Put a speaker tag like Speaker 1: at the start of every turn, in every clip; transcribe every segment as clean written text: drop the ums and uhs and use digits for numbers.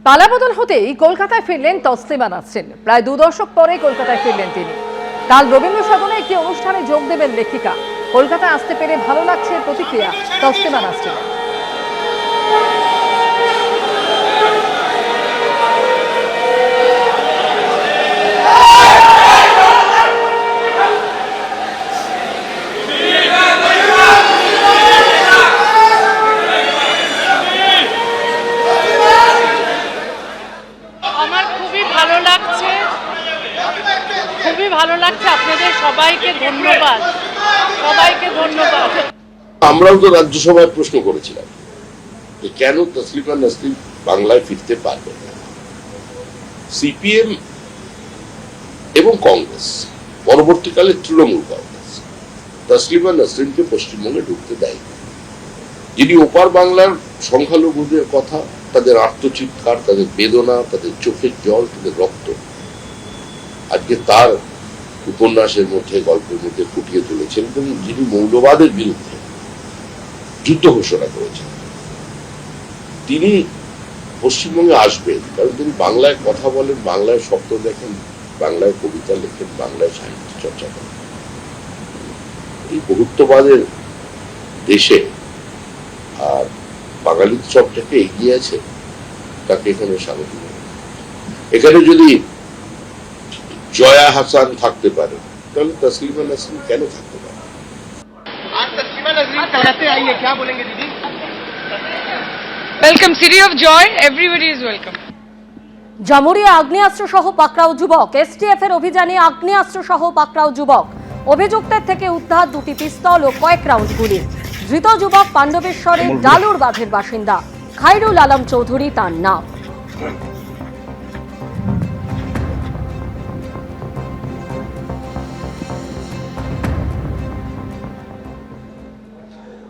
Speaker 1: পালাবদল হতেই কলকাতায় ফিরলেন তসলিমা নাসরিন। প্রায় 2 দশক পরে কলকাতায় ফিরলেন তিনি। কাল রবীন্দ্র সদনে একটি অনুষ্ঠানে যোগ দেবেন লেখিকা। কলকাতায় আসতে পেরে ভালো লাগছে প্রতিক্রিয়া তসলিমা নাসরিনের।
Speaker 2: আমার খুবই ভালো লাগছে, আপনাদের সবাইকে ধন্যবাদ,
Speaker 3: আমরাও তো রাজ্যসভায় প্রশ্ন করেছিলাম যে কেন তসলিমা নাসরিন বাংলায় ফিরতে পারবে না। সিপিএম এবং কংগ্রেস, পরবর্তীকালে তৃণমূল কংগ্রেস, তসলিমা নাসরিনকে পশ্চিমবঙ্গে ঢুকতে দেয়। যিনি ওপার বাংলার সংখ্যালঘুদের কথা, তাদের আত্মচিৎকার, তাদের বেদনা, তাদের চোখের জল, তাদের রক্ত আজকে তার উপন্যাসের মধ্যে, গল্পের মধ্যে ফুটিয়ে তুলেছেন, এবং যিনি মৌলবাদের বিরুদ্ধে যুদ্ধ ঘোষণা করেছেন, তিনি পশ্চিমবঙ্গে আসবেন। কারণ তিনি বাংলায় কথা বলেন, বাংলায় স্বপ্ন দেখেন, বাংলায় কবিতা লেখেন, বাংলায় সাহিত্য চর্চা করেন। এই বহুত্ববাদের দেশে আর বাঙালি সবটাকে এগিয়ে আছে, তাকে এখানে স্বাগত। এখানে যদি জয়া হাসান থাকতে পারে, তাহলে তসলিমা নাসরিন কেন থাকতে পারে?
Speaker 2: Welcome city of joy, everybody is welcome.
Speaker 1: Jamuria আগ্নেয়াস্ত্র সহ পাকড়াও যুবক। এসটিএফ এর অভিযানে আগ্নেয়াস্ত্র সহ পাকড়াও যুবক। অভিযুক্তের থেকে উদ্ধার 2টি পিস্তল ও কয়েক রাউন্ড গুলি। ধৃত যুবক পাণ্ডবেশ্বরের ডালুর বাঁধের বাসিন্দা। খায়রুল আলম চৌধুরী তার নাম।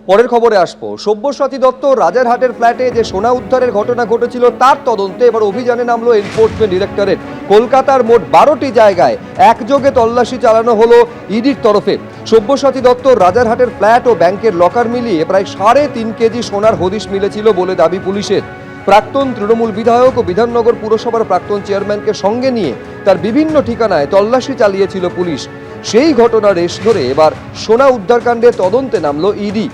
Speaker 4: পরের খবরে আসবো। সব্যসাচী দত্ত রাজারহাটের ফ্ল্যাটে যে সোনা উদ্ধারের ঘটনা ঘটেছিল তার তদন্তে এবার অভিযানে নামলো এনফোর্সমেন্ট ডিরেক্টরেট। কলকাতার মোট 12টি জায়গায় একযোগে তল্লাশি চালানো হলো ইডির তরফে। সব্যসাচী দত্ত রাজারহাটের ফ্ল্যাট ও ব্যাংকের লকার মিলিয়ে প্রায় 3.5 কেজি সোনার হদিশ মিলেছিল বলে দাবি পুলিশের। প্রাক্তন তৃণমূল বিধায়ক ও বিধাননগর পুরসভার প্রাক্তন চেয়ারম্যানকে সঙ্গে নিয়ে তার বিভিন্ন ঠিকানায় তল্লাশি চালিয়েছিল পুলিশ। সেই ঘটনার রেশ ধরে এবার সোনা উদ্ধারকাণ্ডে তদন্তে নামলো ইডি।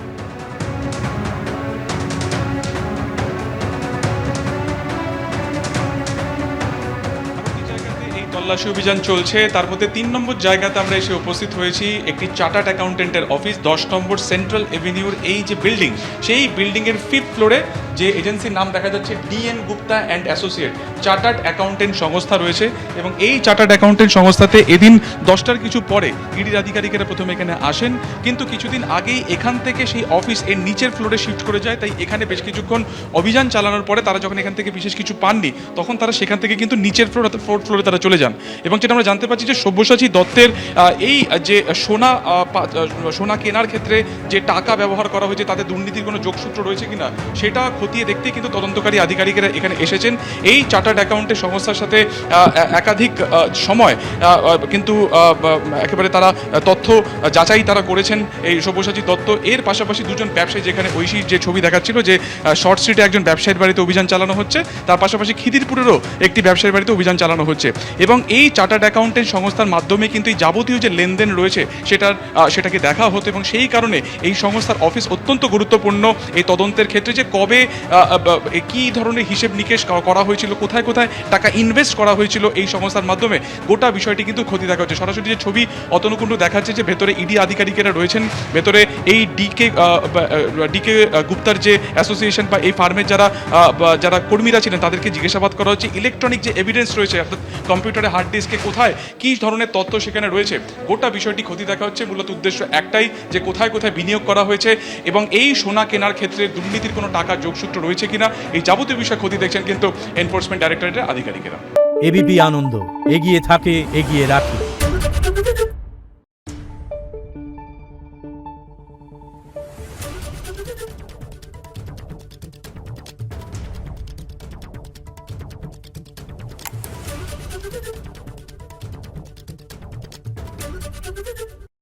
Speaker 5: তল্লাশি অভিযান চলছে। তার মধ্যে 3 নম্বর জায়গাতে আমরা এসে উপস্থিত হয়েছি, একটি চার্টার্ড অ্যাকাউন্টেন্টের অফিস, 10 নম্বর সেন্ট্রাল এভিনিউর এই যে বিল্ডিং, সেই বিল্ডিংয়ের 5th ফ্লোরে যে এজেন্সির নাম দেখা যাচ্ছে DN Gupta and associate chartered accountant সংস্থা রয়েছে। এবং এই চার্টার্ড অ্যাকাউন্টেন্ট সংস্থাতে এদিন 10টার কিছু পরে ইডির আধিকারিকেরা প্রথমে এখানে আসেন, কিন্তু কিছুদিন আগেই এখান থেকে সেই অফিস এর নিচের ফ্লোরে শিফট করে যায়। তাই এখানে বেশ কিছুক্ষণ অভিযান চালানোর পরে তারা যখন এখান থেকে বিশেষ কিছু পাননি, তখন তারা সেখান থেকে কিন্তু নিচের ফ্লোর অর্থাৎ 4th ফ্লোরে তারা চলে যান। এবং যেটা আমরা জানতে পারছি যে সব্যসাচী দত্তের এই যে সোনা কেনার ক্ষেত্রে যে টাকা ব্যবহার করা হয়েছে তাতে দুর্নীতির কোনো যোগসূত্র রয়েছে কিনা সেটা খতিয়ে দেখতেই কিন্তু তদন্তকারী আধিকারিকেরা এখানে এসেছেন। এই চার্টার্ড অ্যাকাউন্টের সংস্থার সাথে একাধিক সময় কিন্তু একেবারে তারা তথ্য যাচাই তারা করেছেন এই সব্যসাচী দত্ত। এর পাশাপাশি 2জন ব্যবসায়ী, যেখানে ঐশীর যে ছবি দেখাচ্ছিল যে শর্ট স্ট্রিটে একজন ব্যবসায়ীর বাড়িতে অভিযান চালানো হচ্ছে, তার পাশাপাশি খিদিরপুরেরও একটি ব্যবসায়ীর বাড়িতে অভিযান চালানো হচ্ছে। এবং এই চার্টার্ড অ্যাকাউন্টেন্ট সংস্থার মাধ্যমে কিন্তু এই যাবতীয় যে লেনদেন রয়েছে সেটাকে দেখা হতো। এবং সেই কারণে এই সংস্থার অফিস অত্যন্ত গুরুত্বপূর্ণ এই তদন্তের ক্ষেত্রে, যে কবে কী ধরনের হিসেব নিকেশ করা হয়েছিল, কোথায় কোথায় টাকা ইনভেস্ট করা হয়েছিল এই সংস্থার মাধ্যমে, গোটা বিষয়টি কিন্তু খতিয়ে দেখা হচ্ছে। সরাসরি যে ছবি অতনুকুণ্ড দেখাচ্ছে যে ভেতরে ইডি আধিকারিকেরা রয়েছেন, ভেতরে এই ডিকে গুপ্তার যে অ্যাসোসিয়েশন বা এই ফার্মের যারা কর্মীরা ছিলেন তাদেরকে জিজ্ঞাসাবাদ করা হচ্ছে। ইলেকট্রনিক যে এভিডেন্স রয়েছে অর্থাৎ কম্পিউটারে হার্ড ডিস্কে কোথায় কী ধরনের তথ্য সেখানে রয়েছে, গোটা বিষয়টি খতিয়ে দেখা হচ্ছে। মূলত উদ্দেশ্য একটাই, যে কোথায় কোথায় বিনিয়োগ করা হয়েছে এবং এই সোনা কেনার ক্ষেত্রে দুর্নীতির কোনো টাকার যোগসূত্র রয়েছে কিনা, এই যাবতীয় বিষয় খতিয়ে দেখছেন কিন্তু এনফোর্সমেন্ট ডাইরেক্টরেটের আধিকারিকেরা।
Speaker 6: এবিপি আনন্দ, এগিয়ে থাকে, এগিয়ে রাখে।
Speaker 7: Thank you.